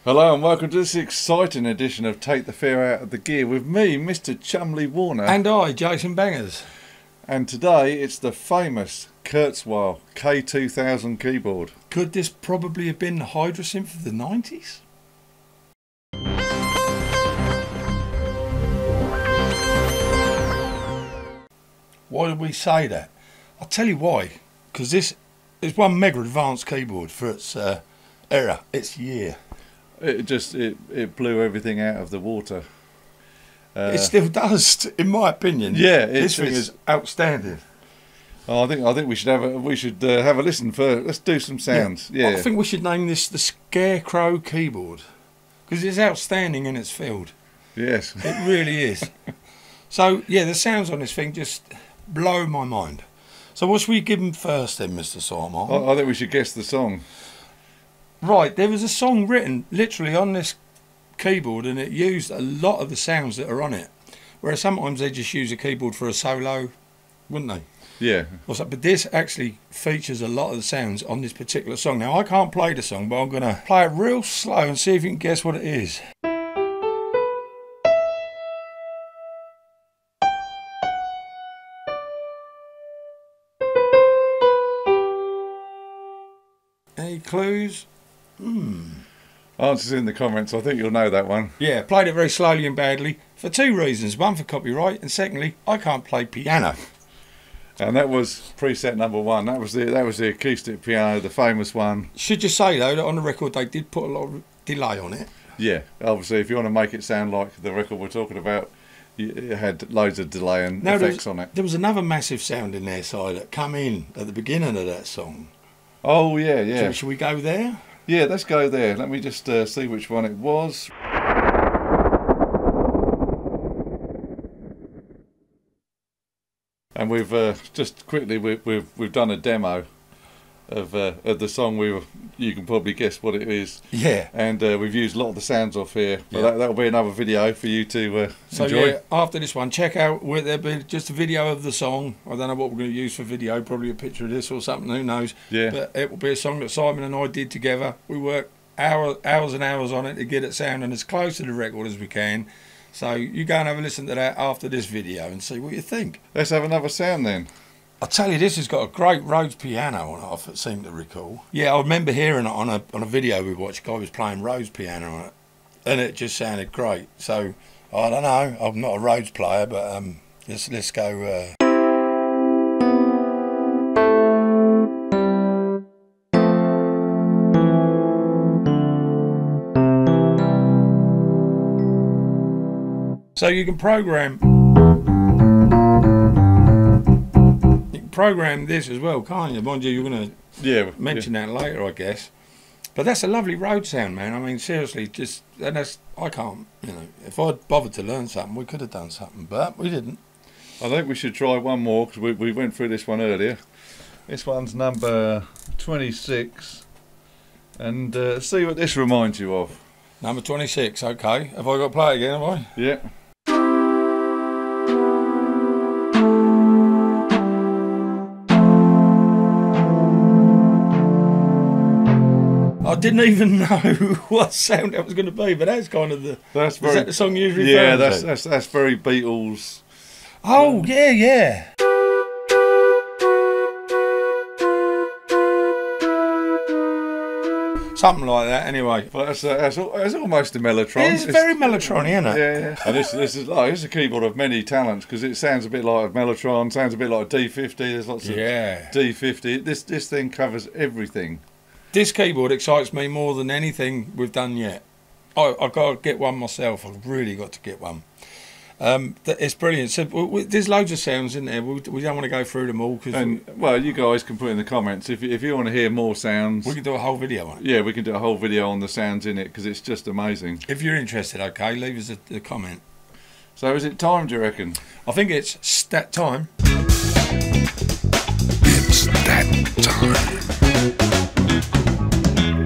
Hello and welcome to this exciting edition of Take the Fear Out of the Gear with me, Mr. Chumley Warner. And I, Jason Bangers. And today it's the famous Kurzweil K2000 keyboard. Could this probably have been the Hydrosynth of the 90s? Why did we say that? I'll tell you why. Because this is one mega advanced keyboard for its era, its year. It blew everything out of the water. It still does, in my opinion. Yeah, this thing is outstanding. Oh, I think we should have a listen first. Let's do some sounds. Yeah. I think we should name this the Scarecrow keyboard because it's outstanding in its field. Yes, it really is. So yeah, the sounds on this thing just blow my mind. So what should we give them first then, Mr. Simon? I think we should guess the song. Right, there was a song written literally on this keyboard and it used a lot of the sounds that are on it. Whereas sometimes they just use a keyboard for a solo, wouldn't they? Yeah. But this actually features a lot of the sounds on this particular song. Now I can't play the song, but I'm going to play it real slow and see if you can guess what it is. Any clues? Answers in the comments. I think you'll know that one. Yeah, played it very slowly and badly for two reasons. One, for copyright, and secondly, I can't play piano. And that was preset number one. That was the acoustic piano, the famous one. Should you say though that on the record they did put a lot of delay on it? Yeah, obviously if you want to make it sound like the record we're talking about, it had loads of delay and effects on it. There was another massive sound in there, side that come in at the beginning of that song. Oh yeah, yeah. So should we go there? Yeah, let's go there. Let me just see which one it was. And we've just quickly we've done a demo of the song. You can probably guess what it is. Yeah. And we've used a lot of the sounds off here. But yeah. that'll be another video for you to so enjoy. Yeah, after this one, check out there'll be just a video of the song. I don't know what we're going to use for video. Probably a picture of this or something. Who knows? Yeah. But it will be a song that Simon and I did together. We worked hours and hours on it to get it sounding as close to the record as we can. So you go and have a listen to that after this video and see what you think. Let's have another sound then. I'll tell you, this has got a great Rhodes piano on it, I seem to recall. Yeah, I remember hearing it on a video we watched. A guy was playing Rhodes piano on it, and it just sounded great. So, I don't know, I'm not a Rhodes player, but let's go... So you can program this as well, can't you? Mind you, you're going to mention that later, I guess. But that's a lovely road sound, man. I mean, seriously, I can't, you know, if I'd bothered to learn something, we could have done something, but we didn't. I think we should try one more, because we went through this one earlier. This one's number 26, and see what this reminds you of. Number 26, okay. Have I got to play it again, have I? Yeah. I didn't even know what sound that was going to be, but that's kind of is that the song you're referring to? Yeah, that's very Beatles. Oh yeah. Something like that, anyway. But that's almost a mellotron. It's very mellotronic, isn't it? Yeah. And this is a keyboard of many talents because it sounds a bit like a mellotron, sounds a bit like a D50. There's lots of D50. This thing covers everything. This keyboard excites me more than anything we've done yet. I've got to get one myself. I've really got to get one. It's brilliant. So there's loads of sounds in there. We don't want to go through them all well, you guys can put in the comments if you want to hear more sounds. We can do a whole video on it. Yeah, we can do a whole video on the sounds in it because it's just amazing. If you're interested, okay, leave us a comment. So is it time, do you reckon? I think it's stat time. It's that time.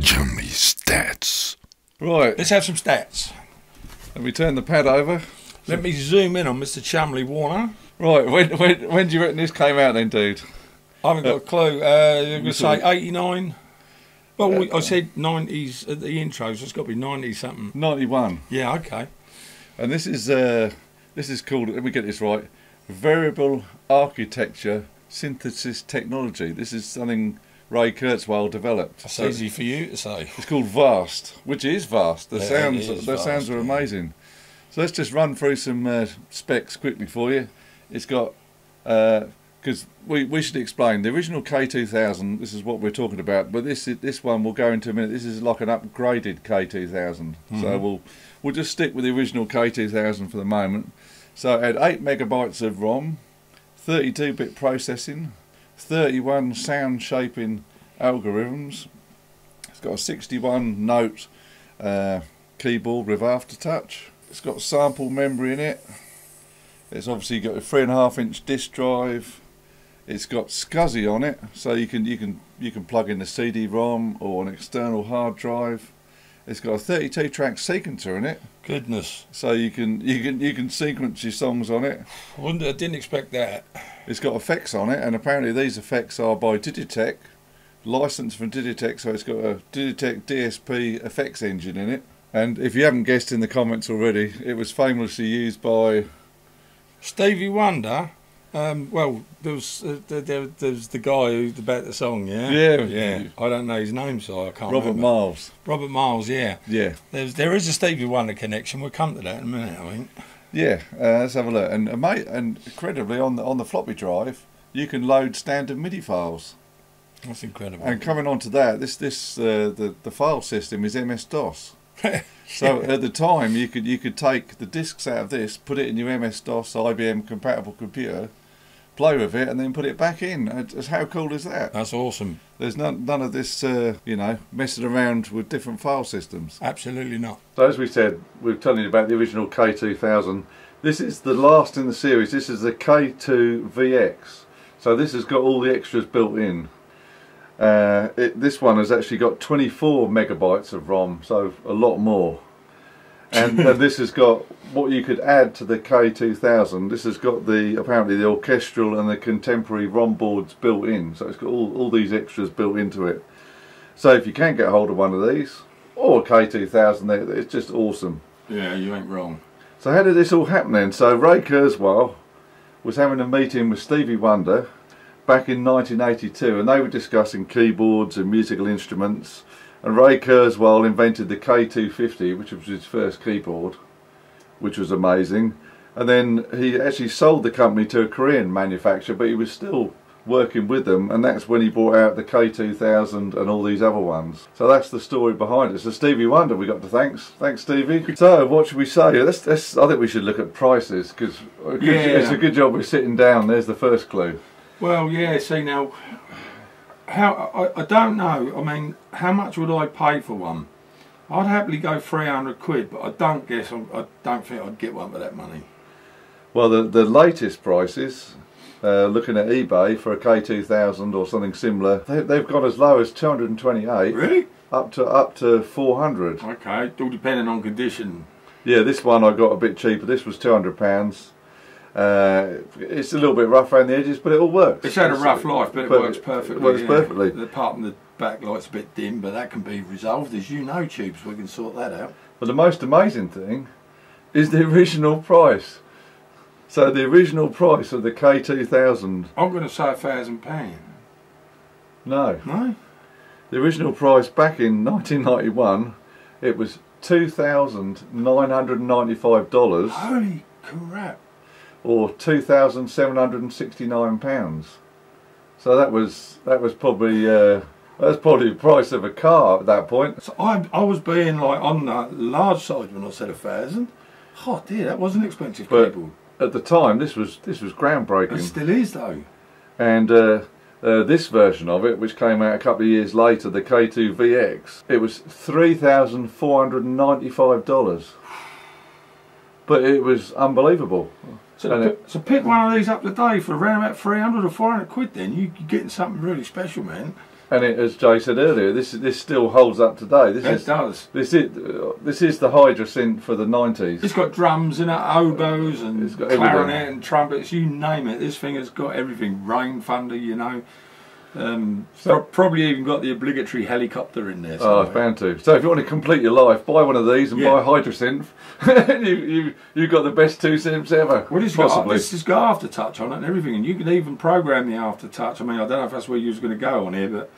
Chummy stats. Right. Let's have some stats. Let me turn the pad over. Let me zoom in on Mr. Chumley Warner. Right, when do you reckon this came out then, dude? I haven't got a clue. You're going to say 89? Well, I said 90s at the intro, so it's got to be 90 something. 91. Yeah, okay. And this is called, let me get this right, variable architecture synthesis technology. This is something Ray Kurzweil developed. That's easy for you to say. It's called V.A.S.T, which is vast. The Yeah, sounds are amazing. So let's just run through some specs quickly for you. It's got, because we should explain, the original K2000, this is what we're talking about, but this one we'll go into a minute. This is like an upgraded K2000. So we'll just stick with the original K2000 for the moment. So it had 8 megabytes of ROM, 32-bit processing, 31 sound shaping algorithms. It's got a 61 note keyboard with aftertouch. It's got sample memory in it. It's obviously got a 3.5-inch disk drive. It's got SCSI on it, so you can plug in a CD-ROM or an external hard drive. It's got a 32-track sequencer in it. Goodness. So you can sequence your songs on it. I didn't expect that. It's got effects on it, and apparently these effects are by Digitech, licensed from Digitech, so it's got a Digitech DSP effects engine in it. And if you haven't guessed in the comments already, it was famously used by Stevie Wonder. Well, there was the guy who's about the song, yeah? Yeah. I don't know his name, so I can't Robert remember. Miles. Robert Miles, yeah. Yeah. There is a Stevie Wonder connection. We'll come to that in a minute, I think. Yeah, let's have a look. And incredibly, on the floppy drive, you can load standard MIDI files. That's incredible. And coming on to that, the file system is MS-DOS. So at the time, you could take the discs out of this, put it in your MS-DOS IBM compatible computer, play with it, and then put it back in. How cool is that? That's awesome. There's none of this, messing around with different file systems. Absolutely not. So as we said, we're telling you about the original K2000. This is the last in the series. This is the K2VX. So this has got all the extras built in. This one has actually got 24 megabytes of ROM, so a lot more. And this has got what you could add to the K2000. This has got apparently the orchestral and the contemporary ROM boards built in. So it's got all these extras built into it. So if you can get hold of one of these, or a K2000, it's just awesome. Yeah, you ain't wrong. So how did this all happen then? So Ray Kurzweil was having a meeting with Stevie Wonder back in 1982, and they were discussing keyboards and musical instruments, and Ray Kurzweil invented the K250, which was his first keyboard, which was amazing. And then he actually sold the company to a Korean manufacturer, but he was still working with them, and that's when he brought out the K2000 and all these other ones. So that's the story behind it. So Stevie Wonder we got to thanks Stevie. So what should we say? I think we should look at prices, because it's a good job we're sitting down. There's the first clue. Well, yeah, see now, I don't know, I mean, how much would I pay for one? I'd happily go 300 quid, but I don't think I'd get one for that money. Well, the latest prices, looking at eBay for a K2000 or something similar, they've got as low as 228. Really? Up to 400. Okay, all depending on condition. Yeah, this one I got a bit cheaper. This was £200. It's a little bit rough around the edges, but it all works. It's had a rough life, but it works perfectly. It works perfectly. Apart from the backlight's a bit dim, but that can be resolved, as you know, Tubes. We can sort that out. But the most amazing thing is the original price. So the original price of the K2000. I'm going to say £1,000. No. No? The original price back in 1991, it was $2,995. Holy crap. Or £2,769. So that was probably the price of a car at that point. So I was being like on the large side when I said 1,000. Oh dear, that was an expensive keyboard. At the time, this was groundbreaking. It still is though. And this version of it, which came out a couple of years later, the K2VX, it was $3,495. But it was unbelievable. So pick one of these up today for around about 300 or 400 quid. Then you're getting something really special, man. And as Jay said earlier, this still holds up today. It does. This is the Hydra synth for the 90s. It's got drums in it, oboes and clarinet everything. and trumpets. You name it. This thing has got everything. Rain, thunder, you know. Probably even got the obligatory helicopter in there. Oh, it's bound to. So if you want to complete your life, buy one of these and buy a Hydrosynth. You've got the best 2 synths ever. Well, this has got aftertouch on it and everything, and you can even program the aftertouch. I mean, I don't know if that's where you was going to go on here, but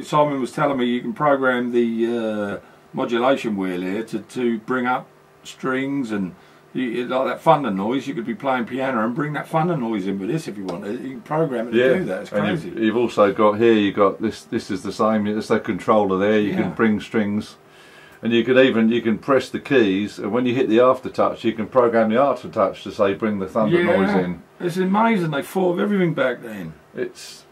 Simon was telling me you can program the modulation wheel here to bring up strings and like that thunder noise. You could be playing piano and bring that thunder noise in with this if you want. You can program it to do that. It's crazy. And you've also got here. You got this. This is the same. It's a controller there. You can bring strings, and you can press the keys. And when you hit the aftertouch, you can program the aftertouch to say bring the thunder noise in. It's amazing. They thought of everything back then. That's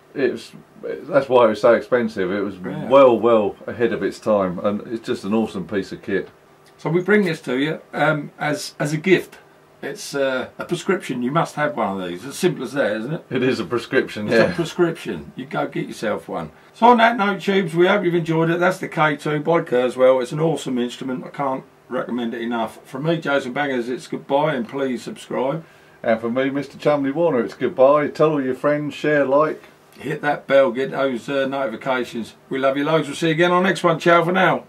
why it was so expensive. It was well ahead of its time, and it's just an awesome piece of kit. So we bring this to you as a gift. It's a prescription. You must have one of these. As simple as that, isn't it? It is a prescription. It's a prescription. You go get yourself one. So on that note, Tubes, we hope you've enjoyed it. That's the K2 by Kurzweil. It's an awesome instrument. I can't recommend it enough. From me, Jason Bangers, it's goodbye, and please subscribe. And for me, Mr. Chumley Warner, it's goodbye. Tell all your friends, share, like. Hit that bell, get those notifications. We love you loads. We'll see you again on the next one. Ciao for now.